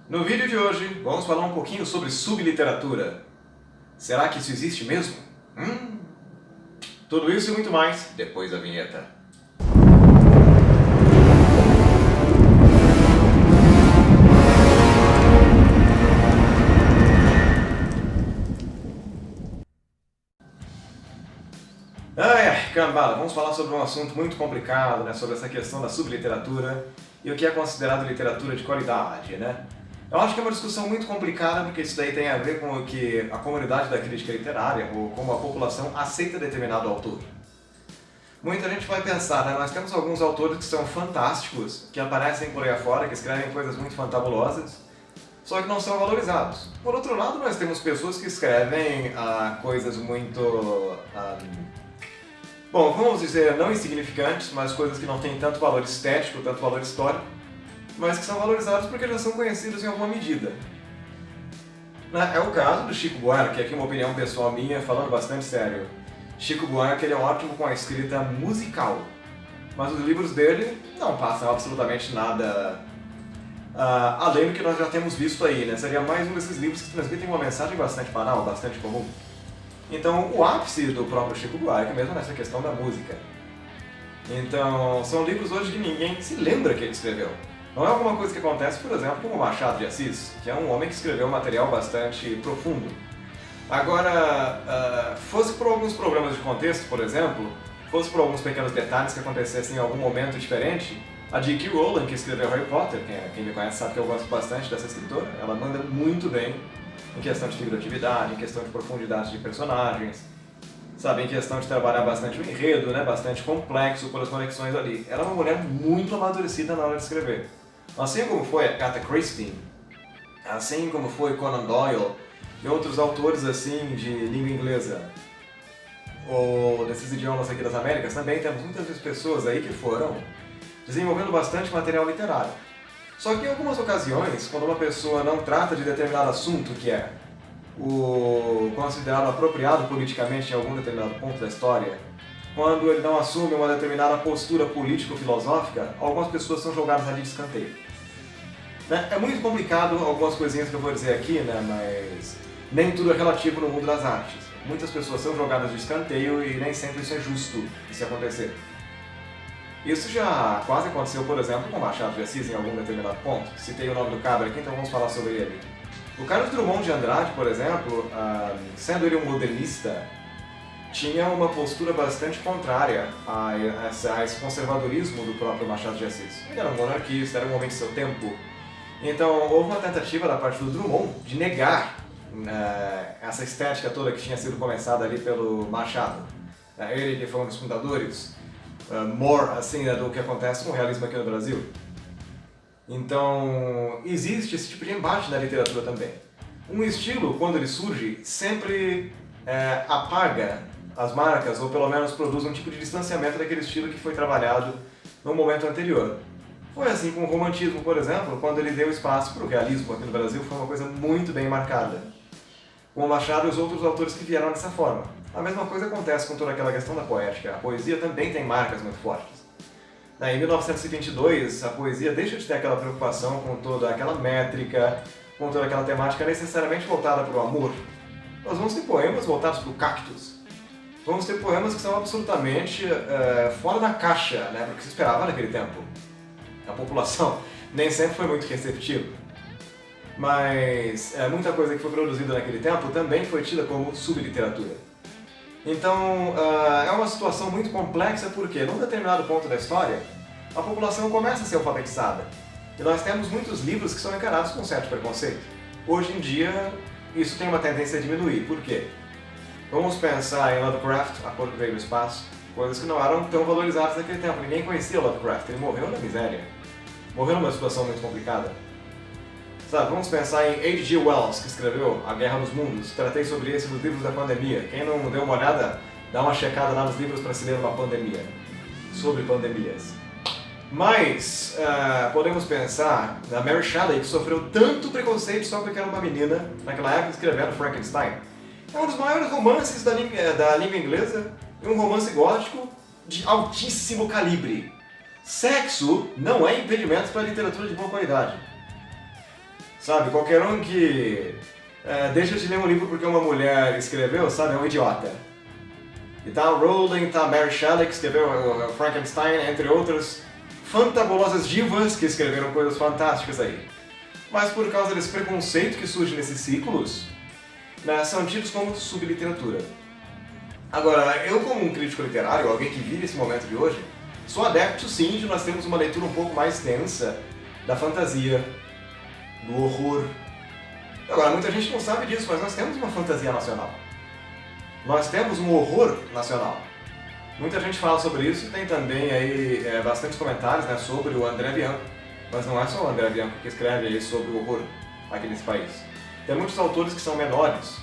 No vídeo de hoje, vamos falar um pouquinho sobre subliteratura. Será que isso existe mesmo? Tudo isso e muito mais depois da vinheta. Cambada, vamos falar sobre um assunto muito complicado, né? Sobre essa questão da subliteratura e o que é considerado literatura de qualidade, né? Eu acho que é uma discussão muito complicada porque isso daí tem a ver com o que a comunidade da crítica literária ou como a população aceita determinado autor. Muita gente vai pensar, né? Nós temos alguns autores que são fantásticos, que aparecem por aí afora, que escrevem coisas muito fantabulosas, só que não são valorizados. Por outro lado, nós temos pessoas que escrevem coisas muito... bom, vamos dizer, não insignificantes, mas coisas que não têm tanto valor estético, tanto valor histórico, mas que são valorizados porque já são conhecidos em alguma medida. É o caso do Chico Buarque, aqui uma opinião pessoal minha, falando bastante sério. Chico Buarque ele é ótimo com a escrita musical, mas os livros dele não passam absolutamente nada além do que nós já temos visto aí, né? Seria mais um desses livros que transmitem uma mensagem bastante banal, bastante comum. Então, o ápice do próprio Chico Buarque mesmo nessa questão da música. Então, são livros hoje que ninguém se lembra que ele escreveu. Não é alguma coisa que acontece, por exemplo, com o Machado de Assis, que é um homem que escreveu um material bastante profundo. Agora, fosse por alguns problemas de contexto, por exemplo, fosse por alguns pequenos detalhes que acontecessem em algum momento diferente, a J.K. Rowling, que escreveu Harry Potter, quem me conhece sabe que eu gosto bastante dessa escritora, ela manda muito bem em questão de figuratividade, em questão de profundidade de personagens, sabe, em questão de trabalhar bastante o enredo, né, bastante complexo por as conexões ali. Ela é uma mulher muito amadurecida na hora de escrever. Assim como foi a Agatha Christie, assim como foi Conan Doyle e outros autores assim de língua inglesa, ou desses idiomas aqui das Américas, também temos muitas vezes pessoas aí que foram desenvolvendo bastante material literário. Só que em algumas ocasiões, quando uma pessoa não trata de determinado assunto que é o considerado apropriado politicamente em algum determinado ponto da história, quando ele não assume uma determinada postura político-filosófica, algumas pessoas são jogadas ali de escanteio. É muito complicado algumas coisinhas que eu vou dizer aqui, né, mas nem tudo é relativo no mundo das artes. Muitas pessoas são jogadas de escanteio e nem sempre isso é justo de se acontecer. Isso já quase aconteceu, por exemplo, com Machado de Assis em algum determinado ponto. Citei o nome do cabra aqui, então vamos falar sobre ele. O Carlos Drummond de Andrade, por exemplo, sendo ele um modernista, tinha uma postura bastante contrária a esse conservadorismo do próprio Machado de Assis. Ele era um monarquista, era um homem de seu tempo. Então houve uma tentativa da parte do Drummond de negar essa estética toda que tinha sido começada ali pelo Machado. Ele que foi um dos fundadores, assim, né, do que acontece com o realismo aqui no Brasil. Então, existe esse tipo de embate na literatura também. Um estilo, quando ele surge, sempre apaga as marcas, ou pelo menos produz um tipo de distanciamento daquele estilo que foi trabalhado no momento anterior. Foi assim com o romantismo, por exemplo, quando ele deu espaço para o realismo aqui no Brasil, foi uma coisa muito bem marcada. Com o Machado e os outros autores que vieram dessa forma. A mesma coisa acontece com toda aquela questão da poética. A poesia também tem marcas muito fortes. Em 1922, a poesia deixa de ter aquela preocupação com toda aquela métrica, com toda aquela temática necessariamente voltada para o amor. Nós vamos ter poemas voltados para o cactus. Vamos ter poemas que são absolutamente fora da caixa, né, para o que se esperava naquele tempo. A população nem sempre foi muito receptiva. Mas muita coisa que foi produzida naquele tempo também foi tida como subliteratura. Então, é uma situação muito complexa porque, num determinado ponto da história, a população começa a ser alfabetizada. E nós temos muitos livros que são encarados com um certo preconceito. Hoje em dia, isso tem uma tendência a diminuir. Por quê? Vamos pensar em Lovecraft, A Cor que Veio do Espaço, coisas que não eram tão valorizadas naquele tempo. Ninguém conhecia Lovecraft, ele morreu na miséria. Morreu numa situação muito complicada. Sabe, vamos pensar em H.G. Wells, que escreveu A Guerra dos Mundos. Tratei sobre isso nos livros da pandemia. Quem não deu uma olhada, dá uma checada lá nos livros para se ler uma pandemia. Sobre pandemias. Mas, podemos pensar na Mary Shelley, que sofreu tanto preconceito só porque era uma menina, naquela época escrevendo Frankenstein. É um dos maiores romances da língua inglesa, e um romance gótico de altíssimo calibre. Sexo não é impedimento para a literatura de boa qualidade. Sabe, qualquer um que deixa de ler um livro porque uma mulher escreveu, sabe, é um idiota. E tá Rowling, tá Mary Shelley, que escreveu Frankenstein, entre outras fantabulosas divas que escreveram coisas fantásticas aí. Mas por causa desse preconceito que surge nesses ciclos, né, são tidos como subliteratura. Agora, eu como um crítico literário, alguém que vive esse momento de hoje, sou adepto sim de nós termos uma leitura um pouco mais densa da fantasia, do horror. Agora, muita gente não sabe disso, mas nós temos uma fantasia nacional. Nós temos um horror nacional. Muita gente fala sobre isso e tem também aí bastantes comentários, né, sobre o André Bianco. Mas não é só o André Bianco que escreve aí sobre o horror aqui nesse país. Tem muitos autores que são menores,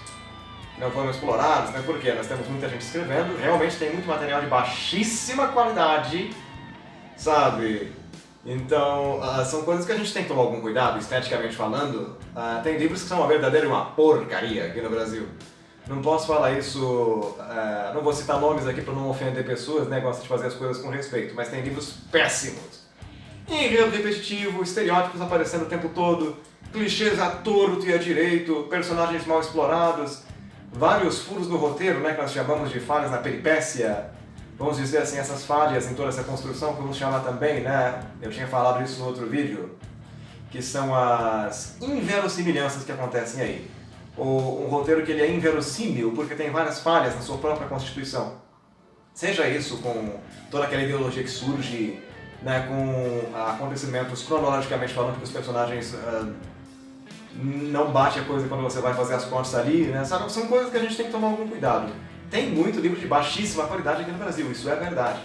que não foram explorados, né? Porque nós temos muita gente escrevendo, realmente tem muito material de baixíssima qualidade, sabe? Então, são coisas que a gente tem que tomar algum cuidado, esteticamente falando. Tem livros que são uma verdadeira uma porcaria aqui no Brasil. Não posso falar isso, não vou citar nomes aqui para não ofender pessoas, né? Gostam de fazer as coisas com respeito, mas tem livros péssimos. Enredo repetitivo, estereótipos aparecendo o tempo todo, clichês à torto e à direito, personagens mal explorados, vários furos no roteiro, né, que nós chamamos de falhas na peripécia, vamos dizer assim, essas falhas em toda essa construção, que vamos chamar também, né, eu tinha falado isso no outro vídeo, que são as inverossimilhanças que acontecem aí. Um roteiro que ele é inverossímil porque tem várias falhas na sua própria constituição. Seja isso com toda aquela ideologia que surge, né, com acontecimentos cronologicamente falando que os personagens não bate a coisa quando você vai fazer as contas ali, né, sabe? São coisas que a gente tem que tomar algum cuidado. Tem muito livro de baixíssima qualidade aqui no Brasil, isso é verdade.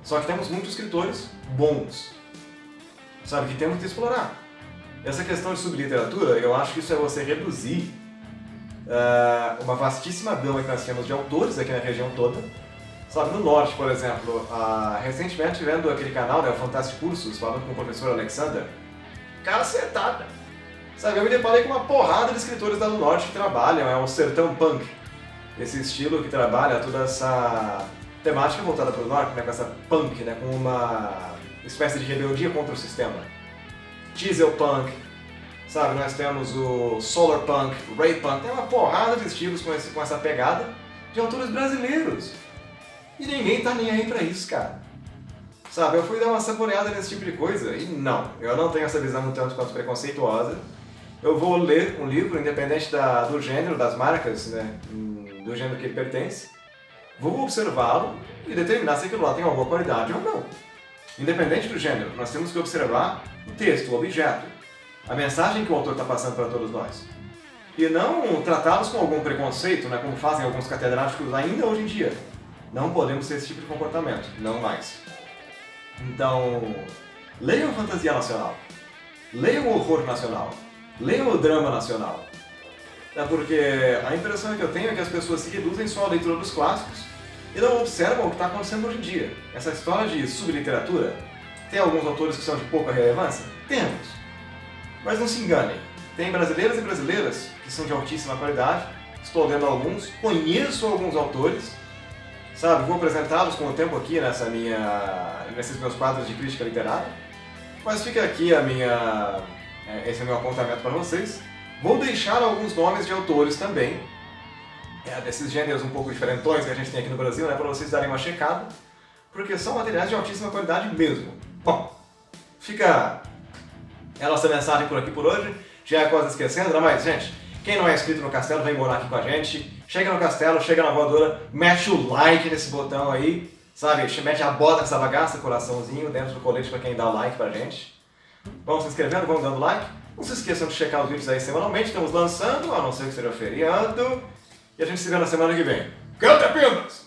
Só que temos muitos escritores bons, sabe, que temos que explorar. Essa questão de subliteratura, eu acho que isso é você reduzir uma vastíssima gama que nós temos de autores aqui na região toda. Sabe, no norte, por exemplo, recentemente vendo aquele canal, né, o Fantástico Cursos, falando com o professor Alexander, cacetada! Sabe, eu me deparei com uma porrada de escritores lá do norte que trabalham, é o sertão punk, esse estilo que trabalha toda essa temática voltada para o norte, né, com essa punk, né, com uma espécie de rebeldia contra o sistema. Diesel punk, sabe, nós temos o solar punk, o ray punk, tem uma porrada de estilos com essa pegada de autores brasileiros. E ninguém tá nem aí pra isso, cara. Sabe, eu fui dar uma saboreada nesse tipo de coisa e não, eu não tenho essa visão um tanto quanto preconceituosa. Eu vou ler um livro, independente do gênero, das marcas, né, do gênero que ele pertence, vou observá-lo e determinar se aquilo lá tem alguma qualidade ou não. Independente do gênero, nós temos que observar o texto, o objeto, a mensagem que o autor está passando para todos nós. E não tratá-los com algum preconceito, né, como fazem alguns catedráticos ainda hoje em dia. Não podemos ter esse tipo de comportamento, não mais. Então, leiam fantasia nacional, leiam o horror nacional, leiam o drama nacional. Porque a impressão que eu tenho é que as pessoas se reduzem só à leitura dos clássicos e não observam o que está acontecendo hoje em dia. Essa história de subliteratura, tem alguns autores que são de pouca relevância? Temos. Mas não se enganem, tem brasileiros e brasileiras que são de altíssima qualidade, estou lendo alguns, conheço alguns autores, sabe, vou apresentá-los com o tempo aqui nesses meus quadros de crítica literária, mas fica aqui esse é o meu apontamento para vocês. Vou deixar alguns nomes de autores também, desses gêneros um pouco diferentões que a gente tem aqui no Brasil, né, para vocês darem uma checada, porque são materiais de altíssima qualidade mesmo. Bom, fica a nossa mensagem por aqui por hoje, já é quase esquecendo, né, mas gente, quem não é inscrito no Castelo, vem morar aqui com a gente. Chega no Castelo, chega na voadora, mete o like nesse botão aí, sabe? Mete a bota nessa bagaça, coraçãozinho dentro do colete pra quem dá o like pra gente. Vão se inscrevendo, vão dando like. Não se esqueçam de checar os vídeos aí semanalmente, estamos lançando, a não ser que seja feriado. E a gente se vê na semana que vem. Canta, Pimbas!